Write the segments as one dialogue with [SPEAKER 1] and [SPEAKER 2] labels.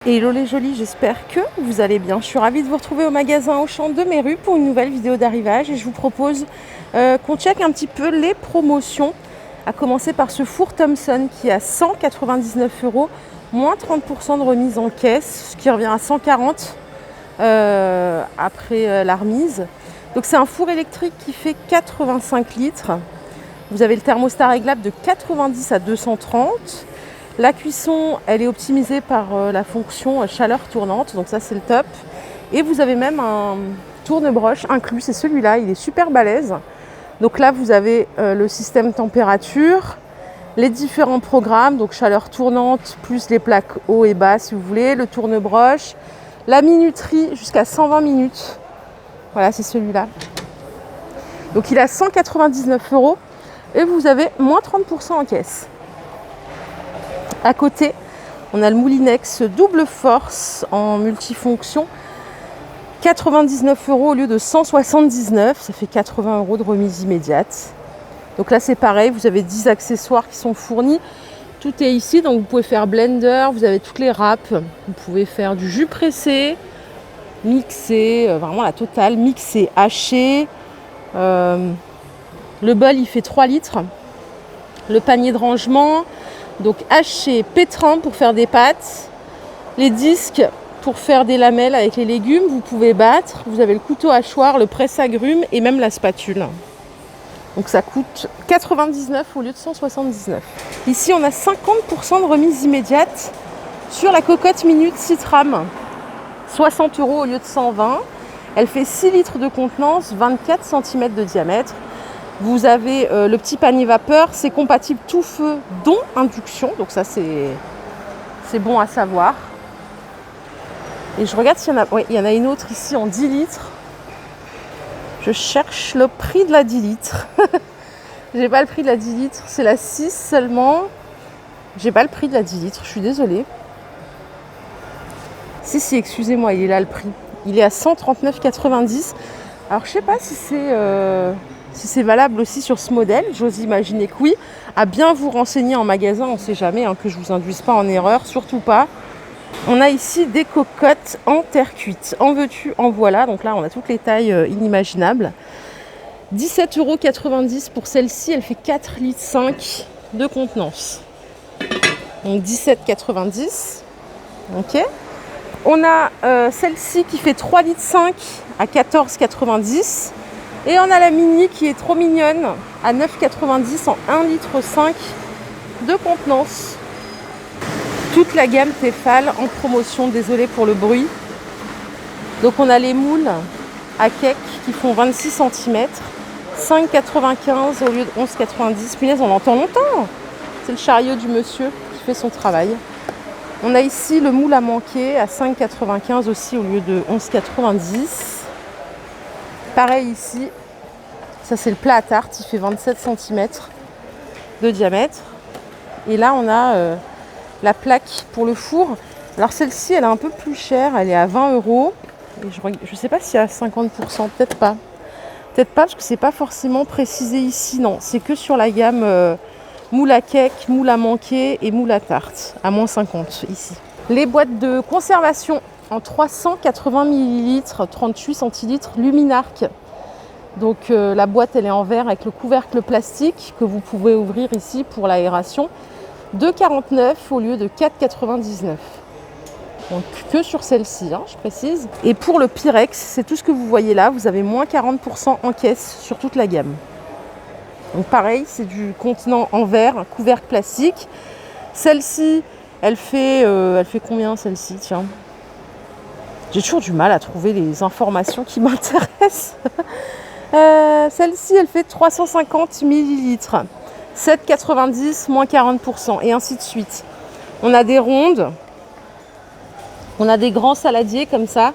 [SPEAKER 1] Hello les jolis, j'espère que vous allez bien. Je suis ravie de vous retrouver au magasin Auchan de Méru pour une nouvelle vidéo d'arrivage et je vous propose qu'on check un petit peu les promotions, à commencer par ce four Thomson qui est à 199 €, moins 30% de remise en caisse, ce qui revient à 140 après la remise. Donc c'est un four électrique qui fait 85 litres. Vous avez le thermostat réglable de 90 à 230. La cuisson, elle est optimisée par la fonction chaleur tournante, donc ça c'est le top. Et vous avez même un tourne-broche inclus, c'est celui-là, il est super balèze. Donc là vous avez le système température, les différents programmes, donc chaleur tournante, plus les plaques haut et bas si vous voulez, le tourne-broche, la minuterie jusqu'à 120 minutes. Voilà, c'est celui-là. Donc il est à 199 € et vous avez moins 30% en caisse. À côté, on a le Moulinex double force en multifonction. 99 € au lieu de 179, ça fait 80 € de remise immédiate. Donc là c'est pareil, vous avez 10 accessoires qui sont fournis. Tout est ici, donc vous pouvez faire blender, vous avez toutes les râpes. Vous pouvez faire du jus pressé, mixé, vraiment la totale, mixé, haché. Le bol il fait 3 litres. Le panier de rangement. Donc haché, pétrin pour faire des pâtes, les disques pour faire des lamelles avec les légumes, vous pouvez battre, vous avez le couteau hachoir, le presse-agrumes et même la spatule. Donc ça coûte 99 au lieu de 179. Ici on a 50% de remise immédiate sur la cocotte minute Citram, 60 € au lieu de 120. Elle fait 6 litres de contenance, 24 cm de diamètre. Vous avez le petit panier vapeur, c'est compatible tout feu, dont induction. Donc ça, c'est bon à savoir. Et je regarde s'il y en a... Oui, il y en a une autre ici en 10 litres. Je cherche le prix de la 10 litres. J'ai pas le prix de la 10 litres, c'est la 6 seulement. J'ai pas le prix de la 10 litres, je suis désolée. Si, excusez-moi, il est là le prix. Il est à 139,90 €. Alors je sais pas si c'est valable aussi sur ce modèle, j'ose imaginer que oui. À bien vous renseigner en magasin, on ne sait jamais, que je ne vous induise pas en erreur, surtout pas. On a ici des cocottes en terre cuite, en veux-tu, en voilà. Donc là, on a toutes les tailles inimaginables. 17,90 € pour celle-ci, elle fait 4,5 litres de contenance. Donc 17,90 €. Ok. On a celle-ci qui fait 3,5 litres à 14,90 €. Et on a la mini qui est trop mignonne à 9,90 € en 1,5 litre de contenance. Toute la gamme Tefal en promotion, désolée pour le bruit. Donc on a les moules à cake qui font 26 cm, 5,95 € au lieu de 11,90 €. Punaise, on l'entend longtemps. C'est le chariot du monsieur qui fait son travail. On a ici le moule à manquer à 5,95 € aussi au lieu de 11,90 €. Pareil ici, ça c'est le plat à tarte, il fait 27 cm de diamètre. Et là on a la plaque pour le four. Alors celle-ci elle est un peu plus chère, elle est à 20 €. Et je ne sais pas s'il y a 50%, peut-être pas. Peut-être pas parce que c'est pas forcément précisé ici, non. C'est que sur la gamme moule à cake, moule à manquer et moule à tarte, à moins 50 ici. Les boîtes de conservation en 380 ml, 38 centilitres, Luminarc. Donc la boîte elle est en verre avec le couvercle plastique que vous pouvez ouvrir ici pour l'aération. 2,49 € au lieu de 4,99 €. Donc que sur celle-ci, je précise. Et pour le Pyrex, c'est tout ce que vous voyez là. Vous avez moins 40% en caisse sur toute la gamme. Donc pareil, c'est du contenant en verre, couvercle plastique. Celle-ci, elle fait combien celle-ci, tiens? J'ai toujours du mal à trouver les informations qui m'intéressent. Celle-ci, elle fait 350 ml. 7,90 moins 40% et ainsi de suite. On a des rondes. On a des grands saladiers comme ça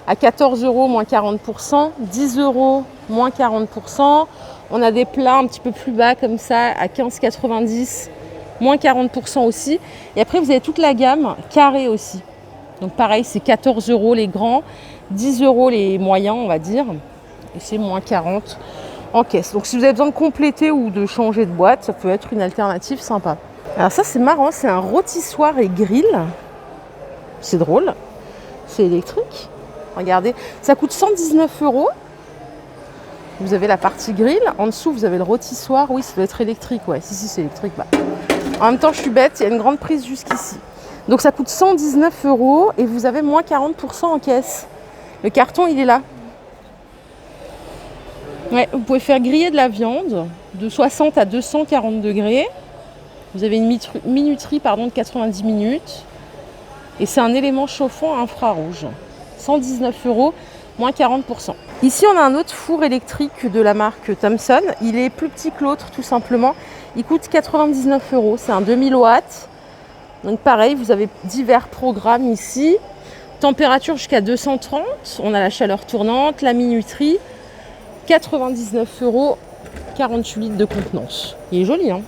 [SPEAKER 1] à 14 € moins 40%, 10 € moins 40%. On a des plats un petit peu plus bas comme ça à 15,90 moins 40% aussi. Et après, vous avez toute la gamme carré aussi. Donc pareil, c'est 14 € les grands, 10 € les moyens, on va dire. Et c'est moins 40 en caisse. Donc si vous avez besoin de compléter ou de changer de boîte, ça peut être une alternative sympa. Alors ça, c'est marrant, c'est un rôtissoir et grill. C'est drôle. C'est électrique. Regardez, ça coûte 119 €. Vous avez la partie grill. En dessous, vous avez le rôtissoir. Oui, ça doit être électrique. Ouais, si, c'est électrique. Bah. En même temps, je suis bête. Il y a une grande prise jusqu'ici. Donc, ça coûte 119 € et vous avez moins 40% en caisse. Le carton, il est là. Ouais, vous pouvez faire griller de la viande de 60 à 240 degrés. Vous avez une minuterie de 90 minutes. Et c'est un élément chauffant infrarouge. 119 €, moins 40%. Ici, on a un autre four électrique de la marque Thomson. Il est plus petit que l'autre, tout simplement. Il coûte 99 €. C'est un 2000 watts. Donc pareil, vous avez divers programmes ici. Température jusqu'à 230. On a la chaleur tournante, la minuterie. 99 €, 48 litres de contenance. Il est joli, hein?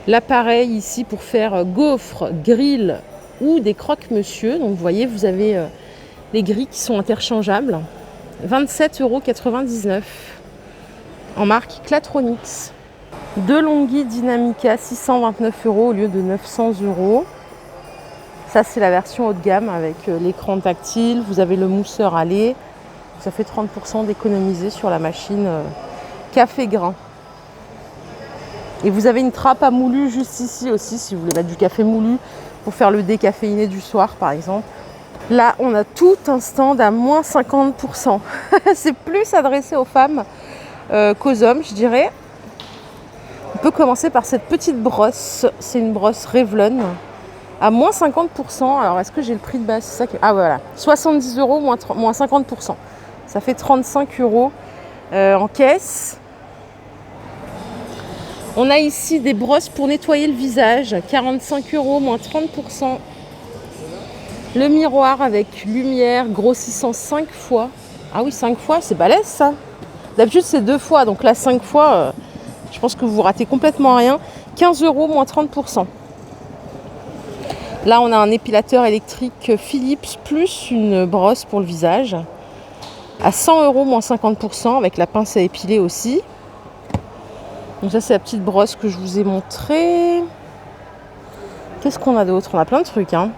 [SPEAKER 1] L'appareil ici pour faire gaufres, grill ou des croque-monsieur. Donc vous voyez, vous avez les grilles qui sont interchangeables. 27,99 € en marque Clatronics. Deux Longhi Dynamica, 629 € au lieu de 900 €. Ça, c'est la version haut de gamme avec l'écran tactile. Vous avez le mousseur à lait. Ça fait 30% d'économiser sur la machine café grain. Et vous avez une trappe à moulu juste ici aussi, si vous voulez mettre du café moulu pour faire le décaféiné du soir, par exemple. Là, on a tout un stand à moins 50%. C'est plus adressé aux femmes qu'aux hommes, je dirais. On peut commencer par cette petite brosse. C'est une brosse Revlon à moins 50%. Alors, est-ce que j'ai le prix de base? C'est ça que... Ah, voilà. 70 € moins 50%. Ça fait 35 € en caisse. On a ici des brosses pour nettoyer le visage. 45 € moins 30%. Le miroir avec lumière grossissant 5 fois. Ah oui, 5 fois, c'est balèze ça. D'habitude, c'est 2 fois. Donc là, 5 fois, je pense que vous ratez complètement rien. 15 € moins 30%. Là, on a un épilateur électrique Philips plus une brosse pour le visage. À 100 € moins 50% avec la pince à épiler aussi. Donc ça, c'est la petite brosse que je vous ai montrée. Qu'est-ce qu'on a d'autre? On a plein de trucs, hein.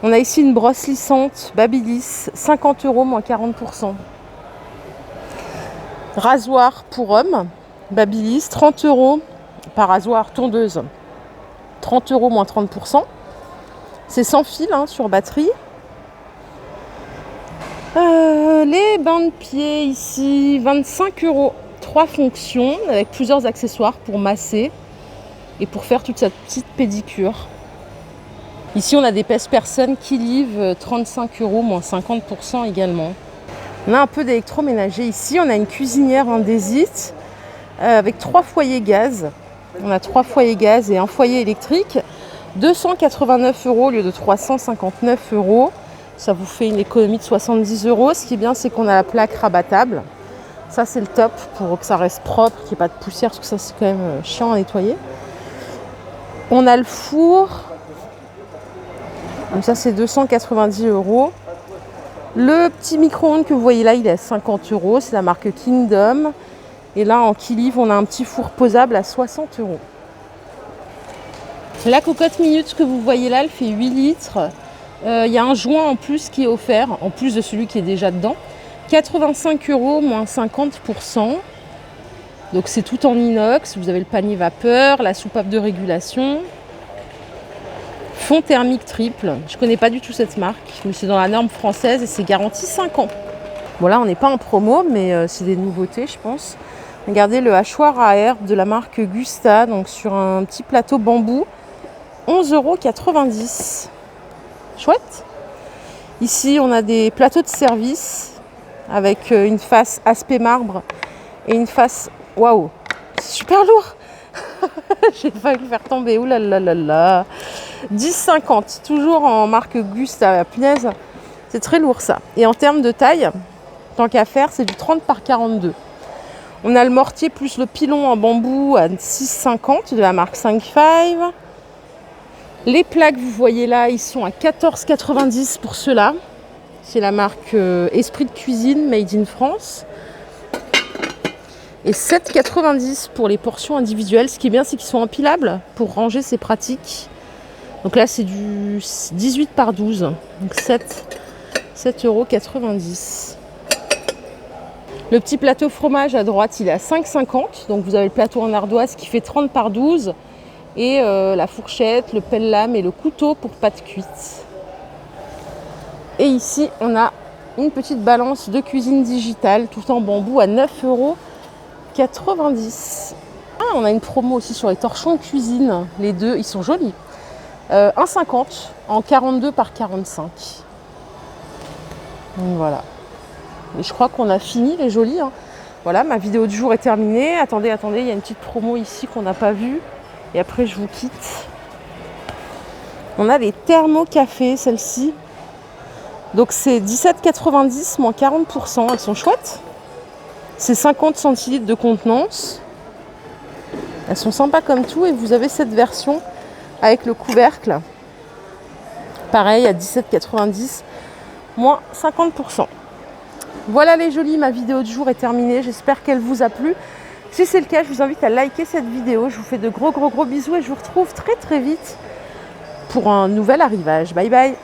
[SPEAKER 1] On a ici une brosse lissante Babyliss, 50 € moins 40%. Rasoir pour hommes, Babyliss, 30 €. Par rasoir, tondeuse, 30 € moins 30%. C'est sans fil, hein, sur batterie. Les bains de pied ici, 25 €. 3 fonctions avec plusieurs accessoires pour masser et pour faire toute cette petite pédicure. Ici, on a des pèse-personnes qui livrent 35 € moins 50% également. On a un peu d'électroménager ici. On a une cuisinière indésite avec 3 foyers gaz. On a 3 foyers gaz et un foyer électrique. 289 € au lieu de 359 €. Ça vous fait une économie de 70 €. Ce qui est bien, c'est qu'on a la plaque rabattable. Ça, c'est le top pour que ça reste propre, qu'il n'y ait pas de poussière, parce que ça, c'est quand même chiant à nettoyer. On a le four. Donc ça, c'est 290 €. Le petit micro-ondes que vous voyez là, il est à 50 €. C'est la marque Kingdom. Et là, en Kiliv, on a un petit four posable à 60 €. La cocotte minute que vous voyez là, elle fait 8 litres. Il y a un joint en plus qui est offert, en plus de celui qui est déjà dedans. 85 € moins 50%. Donc c'est tout en inox. Vous avez le panier vapeur, la soupape de régulation. Fond thermique triple. Je ne connais pas du tout cette marque, mais c'est dans la norme française et c'est garanti 5 ans. Bon là on n'est pas en promo, mais c'est des nouveautés je pense. Regardez le hachoir à herbe de la marque Gusta, donc sur un petit plateau bambou. 11,90 €. Chouette. Ici on a des plateaux de service avec une face aspect marbre et une face... Waouh, c'est super lourd. J'ai failli le faire tomber. Ouh là là là là. 10,50 €, toujours en marque Gusta. Punaise, c'est très lourd ça. Et en termes de taille, tant qu'à faire, c'est du 30 par 42. On a le mortier plus le pilon en bambou à 6,50 € de la marque 5.5. Les plaques, vous voyez là, ils sont à 14,90 € pour ceux-là. C'est la marque Esprit de Cuisine, Made in France. Et 7,90 € pour les portions individuelles. Ce qui est bien, c'est qu'ils sont empilables. Pour ranger, c'est pratique. Donc là, c'est du 18 par 12. Donc 7,90 €. Le petit plateau fromage à droite, il est à 5,50 €. Donc vous avez le plateau en ardoise qui fait 30 par 12. Et la fourchette, le pelle-lame et le couteau pour pâte cuite. Et ici, on a une petite balance de cuisine digitale, tout en bambou, à 9,90 €. Ah, on a une promo aussi sur les torchons de cuisine. Les deux, ils sont jolis. 1,50 € en 42 par 45. Donc voilà. Et je crois qu'on a fini les jolis. Hein. Voilà, ma vidéo du jour est terminée. Attendez, il y a une petite promo ici qu'on n'a pas vue. Et après, je vous quitte. On a les thermocafés, celles-ci. Donc, c'est 17,90 moins 40%. Elles sont chouettes. C'est 50 centilitres de contenance. Elles sont sympas comme tout. Et vous avez cette version avec le couvercle. Pareil, à 17,90 moins 50%. Voilà les jolis, ma vidéo du jour est terminée. J'espère qu'elle vous a plu. Si c'est le cas, je vous invite à liker cette vidéo. Je vous fais de gros bisous et je vous retrouve très vite pour un nouvel arrivage. Bye bye.